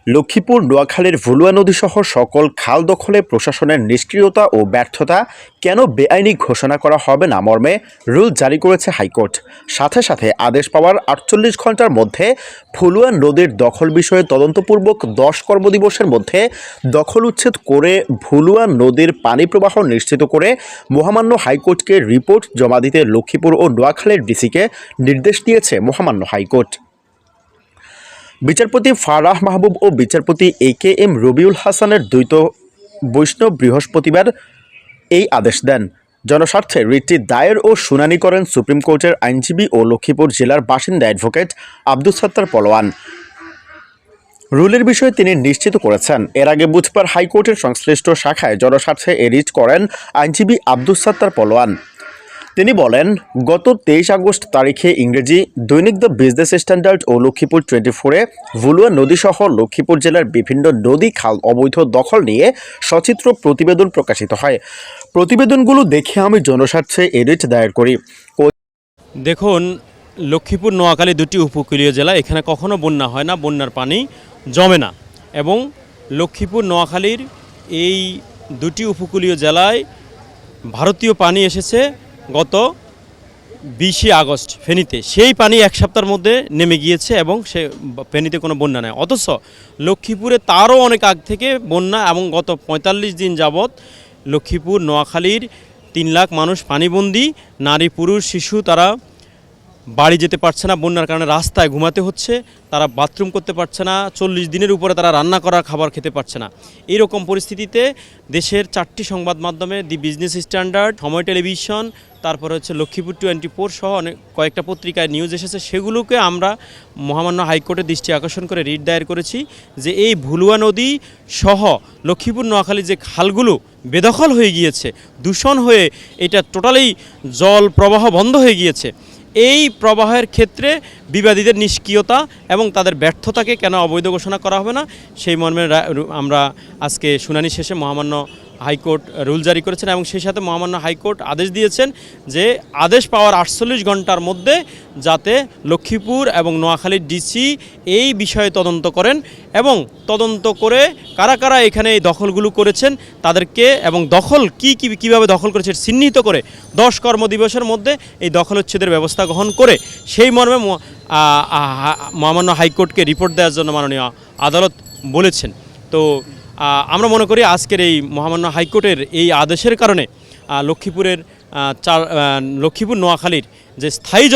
লক্ষ্মীপুর নোয়াখালীর ভুলুয়া নদীসহ সকল খাল দখলে প্রশাসনের নিষ্ক্রিয়তা ও ব্যর্থতা কেন বেআইনি ঘোষণা করা হবে না মর্মে রুল জারি করেছে হাইকোর্ট। সাথে সাথে আদেশ পাওয়ার ৪৮ ঘণ্টার মধ্যে ভুলুয়া নদীর দখল বিষয়ে তদন্তপূর্বক ১০ কর্মদিবসের মধ্যে দখল উচ্ছেদ করে ভুলুয়া নদীর পানি প্রবাহ নিশ্চিত করে মহামান্য হাইকোর্টকে রিপোর্ট জমা দিতে লক্ষ্মীপুর ও নোয়াখালীর ডিসিকে নির্দেশ দিয়েছে মহামান্য হাইকোর্ট। বিচারপতি ফারাহ মাহবুব ও বিচারপতি AKM রবিউল হাসানের দ্বৈত বৈষ্ণব বৃহস্পতিবার এই আদেশ দেন। জনস্বার্থে রিটটি দায়ের ও শুনানি করেন সুপ্রিম কোর্টের আইনজীবী ও লক্ষ্মীপুর জেলার বাসিন্দা অ্যাডভোকেট আব্দুস সাত্তার পলোয়ান। রুলের বিষয়ে তিনি নিশ্চিত করেছেন, এর আগে বুধবার হাইকোর্টের সংশ্লিষ্ট শাখায় জনস্বার্থে এ রিট করেন আইনজীবী আব্দুস সাত্তার পলোয়ান। তিনি বলেন, গত 23 আগস্ট তারিখে ইংরেজি দৈনিক দ্য বিজনেস স্ট্যান্ডার্ড ও লক্ষ্মীপুর 24-এ ভুলুয়া নদীসহ লক্ষ্মীপুর জেলার বিভিন্ন নদী খাল অবৈধ দখল নিয়ে সচিত্র প্রতিবেদন প্রকাশিত হয়। প্রতিবেদনগুলো দেখে আমি জনস্বার্থে এ রিট দায়ের করি। দেখুন, লক্ষ্মীপুর নোয়াখালী দুটি উপকূলীয় জেলা, এখানে কখনো বন্যা হয় না, বন্যার পানি জমে না। এবং লক্ষ্মীপুর নোয়াখালীর এই দুটি উপকূলীয় জেলায় ভারতীয় পানি এসেছে গত 20 আগস্ট ফেনীতে। সেই পানি এক সপ্তাহের মধ্যে নেমে গিয়েছে এবং সে ফেনীতে কোনো বন্যা নেই। অথচ লক্ষ্মীপুরে তারও অনেক আগ থেকে বন্যা এবং গত 45 দিন যাবৎ লক্ষ্মীপুর নোয়াখালীর 3 লাখ মানুষ পানিবন্দী, নারী পুরুষ শিশু তারা বাড়ি যেতে পারছে না, বন্যার কারণে রাস্তায় ঘুমাতে হচ্ছে, তারা বাথরুম করতে পারছে না, 40 দিনের উপরে তারা রান্না করা খাবার খেতে পারছে না। এইরকম পরিস্থিতিতে দেশের 4টি সংবাদ মাধ্যমে দি বিজনেস স্ট্যান্ডার্ড, সময় টেলিভিশন, তারপরে হচ্ছে লক্ষ্মীপুর 24 সহ অনেক কয়েকটা পত্রিকায় নিউজ এসেছে, সেগুলোকে আমরা মহামান্য হাইকোর্টের দৃষ্টি আকর্ষণ করে রিট দায়ের করেছি যে এই ভুলুয়া নদী সহ লক্ষ্মীপুর নোয়াখালী যে খালগুলো বেদখল হয়ে গিয়েছে, দূষণ হয়ে এটা টোটালি জল প্রবাহ বন্ধ হয়ে গিয়েছে, এই প্রবাহের ক্ষেত্রে বিবাদীদের নিষ্ক্রিয়তা এবং তাদের ব্যর্থতাকে কেন অবৈধ ঘোষণা করা হবে না, সেই মর্মে আমরা আজকে শুনানি শেষে মহামান্য হাইকোর্ট রুল জারি করেছেন এবং সেই সাথে মহামান্য হাইকোর্ট আদেশ দিয়েছেন যে আদেশ পাওয়ার 48 ঘণ্টার মধ্যে যাতে লক্ষ্মীপুর এবং নোয়াখালীর ডিসি এই বিষয়ে তদন্ত করেন এবং তদন্ত করে কারা কারা এখানে এই দখলগুলো করেছেন তাদেরকে এবং দখল কীভাবে দখল করেছে চিহ্নিত করে 10 কর্মদিবসের মধ্যে এই দখল উচ্ছেদের ব্যবস্থা গ্রহণ করে সেই মর্মে মহামান্য হাইকোর্টকে রিপোর্ট দেওয়ার জন্য মাননীয় আদালত বলেছেন। তো আমরা মনে করি আজকের এই মহামান্য হাইকোর্টের এই আদেশের কারণে লক্ষ্মীপুর নোয়াখালীর যে স্থায়ী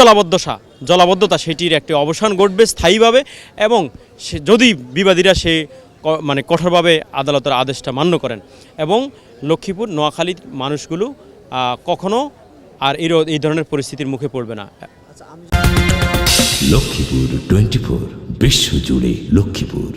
জলাবদ্ধতা সেটির একটি অবসান ঘটবে স্থায়ীভাবে এবং যদি বিবাদীরা কঠোরভাবে আদালতের আদেশটা মান্য করেন এবং লক্ষ্মীপুর নোয়াখালীর মানুষগুলো কখনো আর এই ধরনের পরিস্থিতির মুখে পড়বে না। লক্ষ্মীপুর 24 বিশ্বজুড়ে লক্ষ্মীপুর।